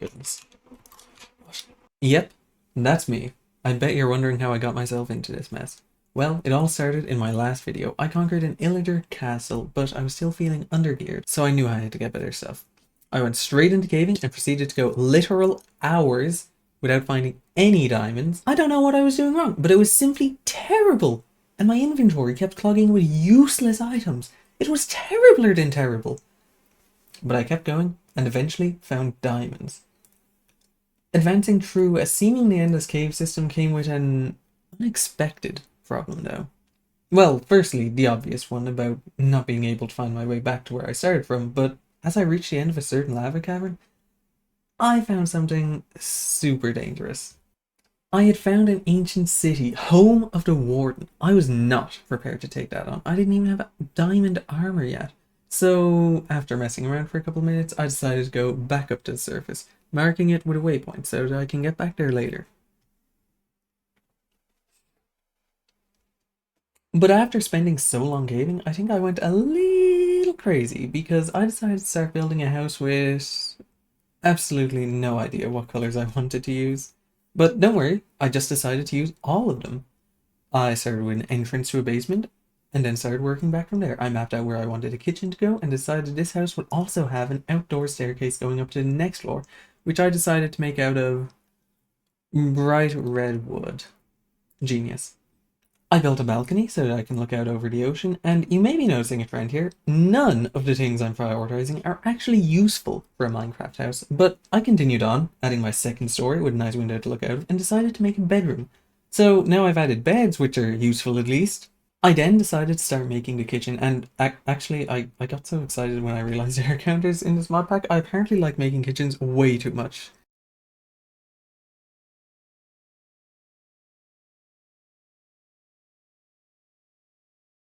Goodness. Yep, that's me. I bet you're wondering how I got myself into this mess. Well, it all started in my last video. I conquered an Illager castle, but I was still feeling undergeared, so I knew I had to get better stuff. I went straight into caving and proceeded to go literal hours without finding any diamonds. I don't know what I was doing wrong, but it was simply terrible. And my inventory kept clogging with useless items. It was terribler than terrible. But I kept going and eventually found diamonds. Advancing through a seemingly endless cave system came with an unexpected problem, though. Well, firstly, the obvious one about not being able to find my way back to where I started from, but as I reached the end of a certain lava cavern, I found something super dangerous. I had found an ancient city, home of the warden. I was not prepared to take that on. I didn't even have diamond armor yet. So, after messing around for a couple minutes, I decided to go back up to the surface, marking it with a waypoint so that I can get back there later. But after spending so long caving, I think I went a little crazy because I decided to start building a house with absolutely no idea what colors I wanted to use. But don't worry, I just decided to use all of them. I started with an entrance to a basement and then started working back from there. I mapped out where I wanted a kitchen to go and decided this house would also have an outdoor staircase going up to the next floor, which I decided to make out of bright red wood. Genius. I built a balcony so that I can look out over the ocean, and you may be noticing a trend here. None of the things I'm prioritizing are actually useful for a Minecraft house, but I continued on, adding my second story with a nice window to look out of, and decided to make a bedroom. So now I've added beds, which are useful at least. I then decided to start making the kitchen, and actually I got so excited when I realized there are counters in this mod pack. I apparently like making kitchens way too much.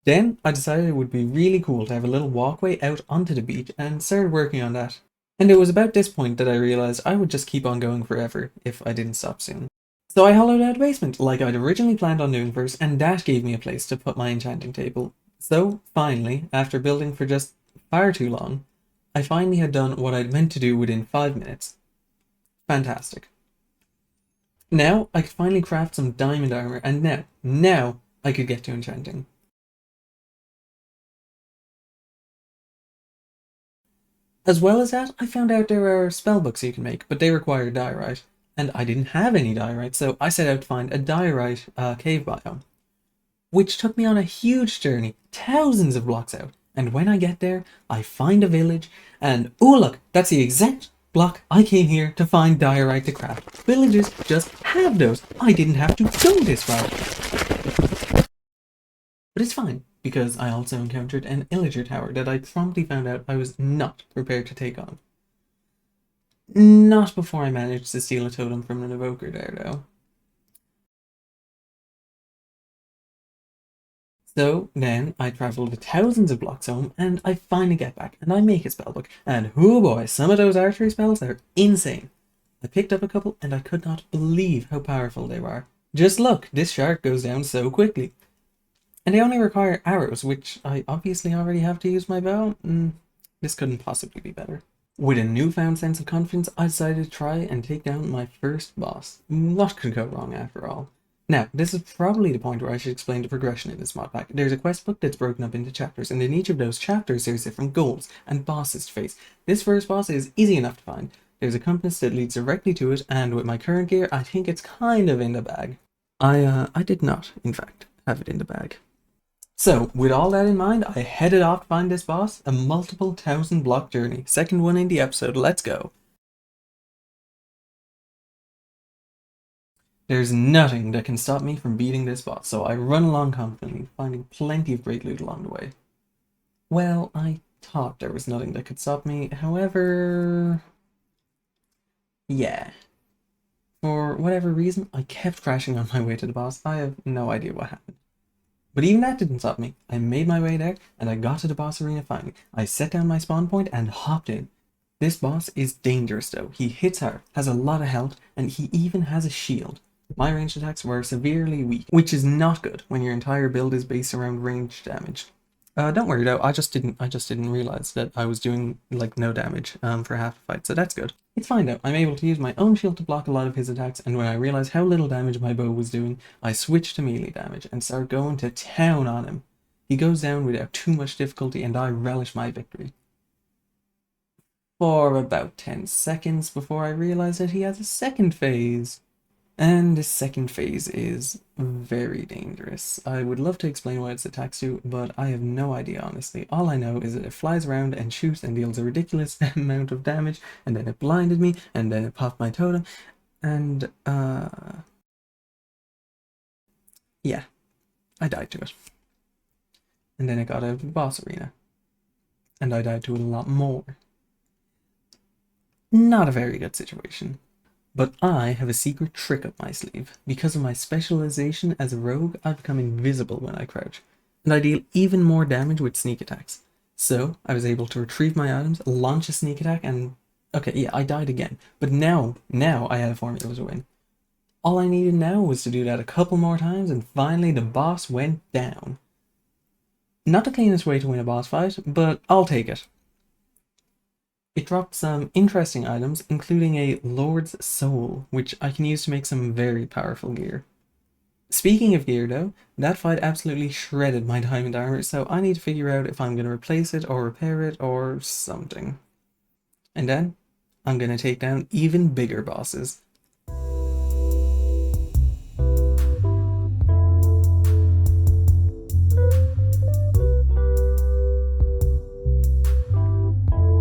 Then I decided it would be really cool to have a little walkway out onto the beach and started working on that. And it was about this point that I realized I would just keep on going forever if I didn't stop soon. So I hollowed out a basement like I'd originally planned on doing first, and that gave me a place to put my enchanting table. So finally, after building for just far too long, I finally had done what I'd meant to do within 5 minutes. Fantastic. Now I could finally craft some diamond armor, and now I could get to enchanting. As well as that, I found out there are spellbooks you can make, but they require diorite, and I didn't have any diorite, so I set out to find a diorite cave biome, which took me on a huge journey, thousands of blocks out. And when I get there, I find a village, and oh look, that's the exact block I came here to find diorite to craft. Villagers just have those. I didn't have to go this far. But it's fine, because I also encountered an illager tower that I promptly found out I was not prepared to take on. Not before I managed to steal a totem from an evoker there, though. So then I travelled thousands of blocks home, and I finally get back, and I make a spellbook, and oh boy, some of those archery spells are insane. I picked up a couple, and I could not believe how powerful they were. Just look, this shark goes down so quickly. And they only require arrows, which I obviously already have to use my bow. This couldn't possibly be better. With a newfound sense of confidence, I decided to try and take down my first boss. What could go wrong after all? Now, this is probably the point where I should explain the progression in this mod pack. There's a quest book that's broken up into chapters, and in each of those chapters there's different goals and bosses to face. This first boss is easy enough to find. There's a compass that leads directly to it, and with my current gear, I think it's kind of in the bag. I did not, in fact, have it in the bag. So, with all that in mind, I headed off to find this boss, a multiple 1,000 block journey. Second one in the episode, let's go. There's nothing that can stop me from beating this boss, so I run along confidently, finding plenty of great loot along the way. Well, I thought there was nothing that could stop me, however... yeah. For whatever reason, I kept crashing on my way to the boss. I have no idea what happened. But even that didn't stop me. I made my way there, and I got to the boss arena finally. I set down my spawn point and hopped in. This boss is dangerous though. He hits hard, has a lot of health, and he even has a shield. My ranged attacks were severely weak, which is not good when your entire build is based around ranged damage. Don't worry though. I just didn't realize that I was doing like no damage for half the fight, so that's good. It's fine though. I'm able to use my own shield to block a lot of his attacks, and when I realized how little damage my bow was doing, I switched to melee damage and started going to town on him. He goes down without too much difficulty, and I relish my victory. For about 10 seconds before I realize that he has a second phase. And this second phase is very dangerous. I would love to explain what its attacks do, but I have no idea honestly. All I know is that it flies around and shoots and deals a ridiculous amount of damage, and then it blinded me, and then it popped my totem, and yeah, I died to it. And then it got out of the boss arena, and I died to it a lot more. Not a very good situation. But I have a secret trick up my sleeve. Because of my specialization as a rogue, I become invisible when I crouch, and I deal even more damage with sneak attacks. So I was able to retrieve my items, launch a sneak attack, and okay, yeah, I died again. But now I had a formula to win. All I needed now was to do that a couple more times, and finally the boss went down. Not the cleanest way to win a boss fight, but I'll take it. It dropped some interesting items, including a Lord's Soul, which I can use to make some very powerful gear. Speaking of gear though, that fight absolutely shredded my diamond armor, so I need to figure out if I'm going to replace it or repair it or something. And then, I'm going to take down even bigger bosses.